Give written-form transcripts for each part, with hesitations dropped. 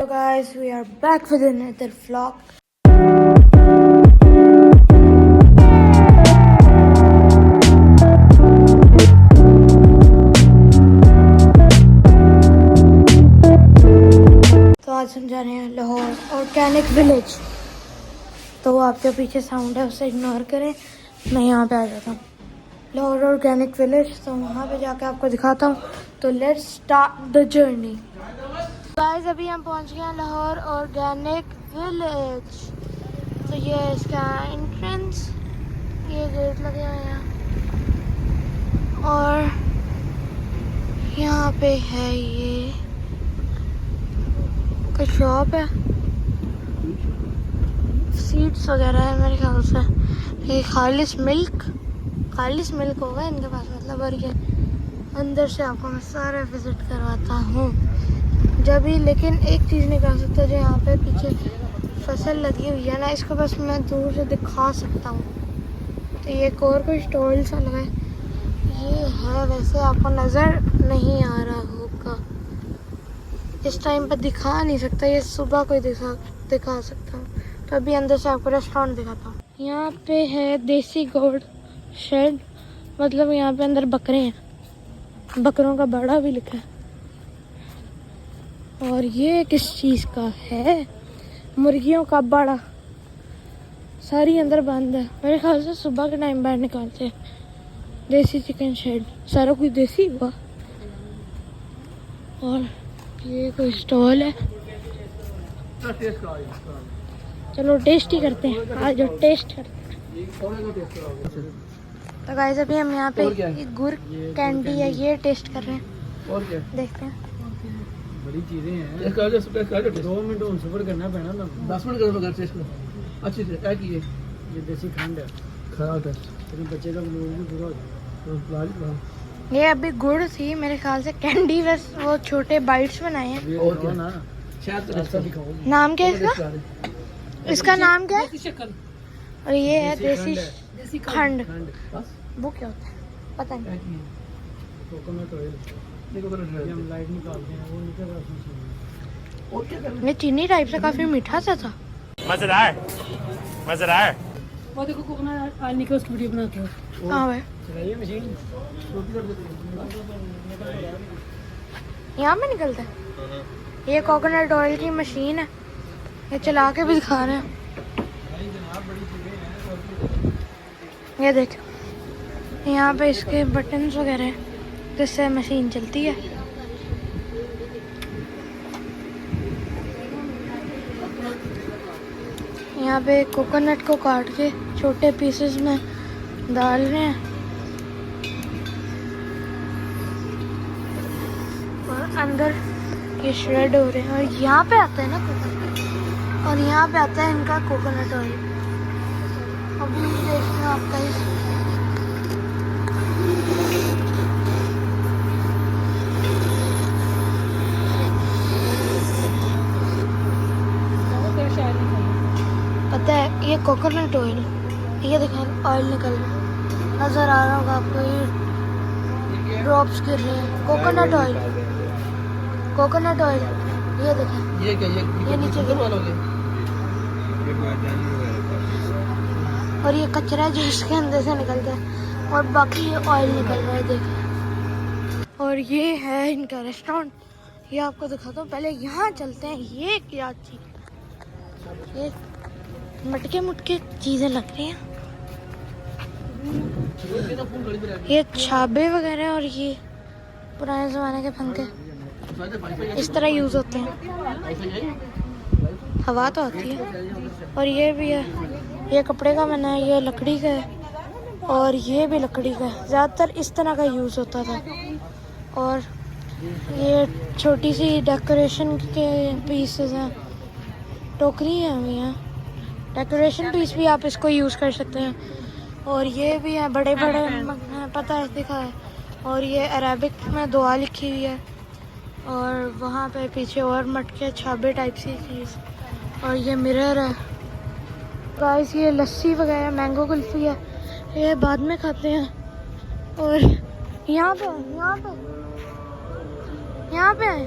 So guys, we are back with another vlog. तो आज हम जा रहे हैं लाहौर ऑर्गेनिक विलेज। तो वो आपके पीछे साउंड है उसे इग्नोर करें, मैं यहाँ पे आ जाता हूँ लाहौर ऑर्गेनिक विलेज। तो वहाँ पे जाके आपको दिखाता हूँ। तो let's start the journey. Guys अभी हम पहुँच गए हैं लाहौर ऑर्गेनिक विलेज। तो ये है इसका एंट्रेंस, ये गेट लगे हुए हैं और यहाँ पे है ये कोई शॉप है, सीड्स वगैरह है मेरे ख्याल से। ये खालिस मिल्क होगा इनके पास मतलब। और ये अंदर से आपको मैं सारा विजिट करवाता हूँ जब भी। लेकिन एक चीज़ नहीं कर सकता, जो यहाँ पे पीछे फसल लगी हुई है ना, इसको बस मैं दूर से दिखा सकता हूँ। तो ये एक और कोई स्टॉल सा लगा है, ये है, वैसे आपको नज़र नहीं आ रहा होगा इस टाइम पर, दिखा नहीं सकता। ये सुबह कोई दिखा सकता हूँ। तो अभी अंदर से आपको रेस्टोरेंट दिखाता हूँ। यहाँ पे है देसी गोड शेड, मतलब यहाँ पे अंदर बकरे हैं, बकरों का बाड़ा भी लिखा है। और ये किस चीज़ का है, मुर्गियों का बाड़ा, सारी अंदर बंद है। मेरे ख्याल से सुबह के टाइम बाहर निकालते हैं। देसी चिकन शेड, सारा कुछ देसी हुआ। और ये कोई स्टॉल है, चलो टेस्ट ही करते हैं आज, जो टेस्ट करते हैं। तो गाइस अभी हम यहाँ पे गुड़ कैंडी है, ये टेस्ट कर रहे हैं। और क्या देखते हैं, बड़ी चीजें हैं। 2 मिनट और सफर करना पैना ना, 10 मिनट करो घर टेस्ट करो। अच्छी है क्या की है, ये देसी खंड है, खराब है लेकिन बच्चे का लोग भी पूरा हो जाए। ये अभी गुड़ थी मेरे ख्याल से, कैंडी बस वो छोटे बाइट्स बनाए हैं। और क्या ना शायद रास्ता दिखाओ। नाम क्या है इसका? इसका नाम क्या है? और ये है देसी खंड। वो क्या होता है पता नहीं। कोकोनट ऑयल, देखो हम लाइट निकालते हैं, वो नीचे और क्या करना। ये चीनी टाइप से काफी मीठा सा था, मजेदार। वो देखो कोकोनट ऑयल निकल उसकी वीडियो बनाते हो। हाँ भाई चलाइए मशीन, यहाँ में निकलता है। ये कोकोनट ऑयल की मशीन है, ये चला के भी दिखा रहे हैं। ये देखो यहाँ पे इसके बटन्स वगैरह हैं जिससे मशीन चलती है। यहाँ पे कोकोनट को काट के छोटे पीसेस में डाल रहे हैं और अंदर ये श्रेड हो रहे हैं। और यहाँ पे आता है ना कोकोनट, और यहाँ पे आता है इनका कोकोनट ऑयल। अभी देखते हैं आपका पता है, ये कोकोनट ऑयल, ये देखें ऑयल निकल रहा है, नज़र आ रहा होगा आपको, ये ड्रॉप्स गिर रहे हैं। कोकोनट ऑयल, ये देखें, ये क्या ये नीचे गिर। और ये कचरा है जो इसके अंदर से निकलता है, और बाकी ये ऑयल निकल रहा है देखें। और ये है इनका रेस्टोरेंट, ये आपको दिखाता हूँ। पहले यहाँ चलते हैं। ये क्या चीज़, ये मटके चीज़ें लग रही हैं, ये छाबे वगैरह, और ये पुराने ज़माने के पंखे इस तरह यूज़ होते हैं, हवा तो आती है। और ये भी है, ये कपड़े का बना है, ये लकड़ी का है, और ये भी लकड़ी का है। ज़्यादातर इस तरह का यूज़ होता था। और ये छोटी सी डेकोरेशन के पीसेस हैं, टोकरी है अभी यहाँ, डेकोरेशन पीस भी आप इसको यूज़ कर सकते हैं। और ये भी है, बड़े पता है दिखा है। और ये अरेबिक में दुआ लिखी हुई है, और वहाँ पे पीछे और मटके छाबे टाइप सी चीज़। और ये मिरर है। गाइस ये लस्सी वगैरह, मैंगो कुल्फ़ी है, ये बाद में खाते हैं। और यहाँ पे आए,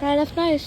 kind of nice,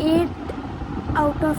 8/10,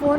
4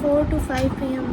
4 to 5 PM